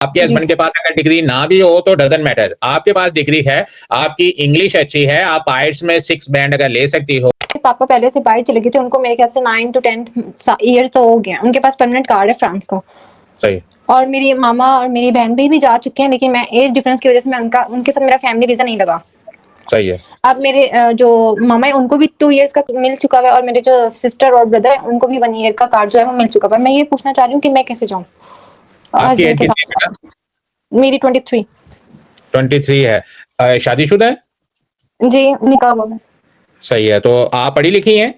आपके जी। हस्बैंड के पास अगर डिग्री ना भी हो तो डजंट मैटर, आपके पास डिग्री है, आपकी इंग्लिश अच्छी है, आप आइट्स में 6 बैंड अगर ले सकती हो। पापा पहले से बाहर चले गए थे, उनको मेरे ख्याल से 9 टू 10 ईयर्स तो हो गए हैं। उनके पास परमानेंट कार्ड है फ्रांस का। सही। और मेरी मामा और मेरी बहन भी जा चुके हैं, लेकिन मैं एज डिफरेंस की वजह से मैं उनके साथ मेरा फैमिली वीजा नहीं लगा। सही है। अब मेरे जो मामा है उनको भी 2 इयर्स का मिल चुका है, और मेरे जो सिस्टर और ब्रदर है उनको भी 1 ईयर का कार्ड जो है वो मिल चुका है। मैं ये पूछना चाह रही हूँ कि मैं कैसे जाऊँ आपकी एज हस्बैंड के कितनी है बेटा? साथ। मेरी 23। 23 है। शादीशुदा है? जी, निकाह हुआ है। सही है। तो आप पढ़ी लिखी हैं?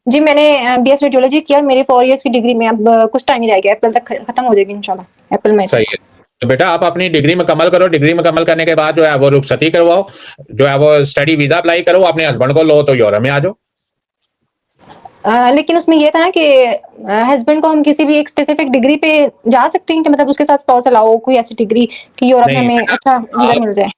जी, मैंने बीएस रेडियोलॉजी किया और मेरे 4 इयर्स की डिग्री में अब कुछ टाइम ही रह गया, अप्रैल तक खत्म हो जाएगी इंशाल्लाह, अप्रैल में। सही है। तो बेटा आप अपनी डिग्री मुकम्मल करो, डिग्री मुकम्मल करने के बाद जो है वो रुखसती करवाओ, जो है वो स्टडी वीजा अप्लाई करो, अपने हस्बैंड को लो तो यूरोप में आ जाओ। लेकिन उसमें ये था ना कि हस्बैंड को हम किसी भी एक स्पेसिफिक डिग्री पे जा सकते हैं कि मतलब उसके साथ स्पाउस अलाउ कोई ऐसी डिग्री कि यूरोप में नहीं हमें बेटा, अच्छा वीजा आप मिल जाए।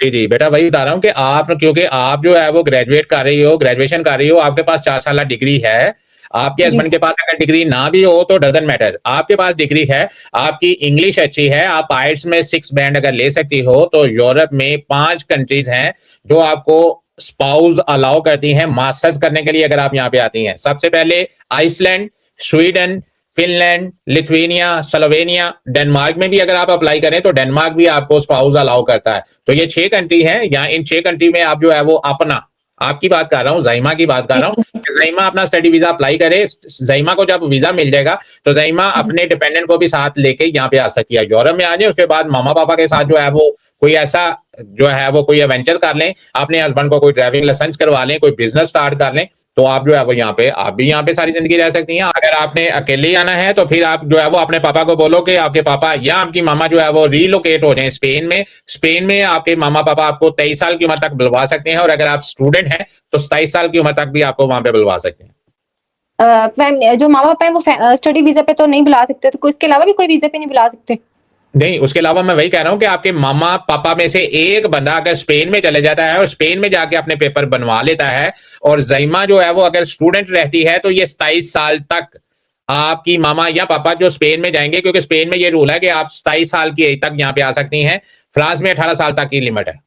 जी जी बेटा वही बता रहा हूँ कि आप, क्योंकि आप जो है वो ग्रेजुएट कर रही हो, ग्रेजुएशन कर रही हो, आपके पास 4 साल डिग्री है, आपके जी। हस्बैंड के पास अगर डिग्री ना भी हो तो डजंट मैटर, आपके पास डिग्री है, आपकी इंग्लिश अच्छी है, आप आइट्स में 6 बैंड अगर ले सकती हो तो यूरोप में 5 कंट्रीज हैं जो आपको स्पाउस अलाउ करती हैं मास्टर्स करने के लिए अगर आप यहाँ पे आती हैं। सबसे पहले Iceland, Sweden, Finland, Lithuania, Slovenia, Denmark में भी अगर आप अप्लाई करें तो डेनमार्क भी आपको स्पाउस अलाउ करता है। तो ये 6 कंट्री हैं, यहाँ इन 6 कंट्री में आप जो है वो अपना, आपकी बात कर रहा हूँ, ज़ाइमा की बात कर रहा हूँ, ज़ाइमा अपना स्टडी वीजा अप्लाई करे। ज़ाइमा को जब वीजा मिल जाएगा तो ज़ाइमा अपने डिपेंडेंट को भी साथ लेके यहाँ पे आ सकती है, यूरोप में आ जाए। उसके बाद मामा पापा के साथ जो है वो कोई ऐसा जो है वो कोई एवेंचर कर लें, अपने हस्बैंड को कोई ड्राइविंग लाइसेंस करवा लें, कोई बिजनेस स्टार्ट कर लें, तो आप जो है वो यहाँ पे, आप भी यहाँ पे सारी जिंदगी रह सकती हैं। अगर आपने अकेले ही आना है तो फिर आप जो है वो अपने पापा को बोलो कि आपके पापा या आपकी मामा जो है वो रीलोकेट हो जाए स्पेन में। स्पेन में आपके मामा पापा आपको 23 साल की उम्र तक बुलवा सकते हैं, और अगर आप स्टूडेंट हैं तो 27 साल की उम्र तक भी आपको वहां पे बुलवा सकते हैं। जो मामा पापा है वो स्टडी वीजा पे तो नहीं बुला सकते, तो इसके अलावा भी कोई वीजा पे नहीं बुला सकते? नहीं, उसके अलावा मैं वही कह रहा हूँ कि आपके मामा पापा में से एक बंदा अगर स्पेन में चले जाता है और स्पेन में जाके अपने पेपर बनवा लेता है, और ज़ाइमा जो है वो अगर स्टूडेंट रहती है, तो ये 27 साल तक आपकी मामा या पापा जो स्पेन में जाएंगे, क्योंकि स्पेन में ये रूल है कि आप 27 साल की एज तक यहाँ पे आ सकती हैं। फ्रांस में 18 साल तक की लिमिट है।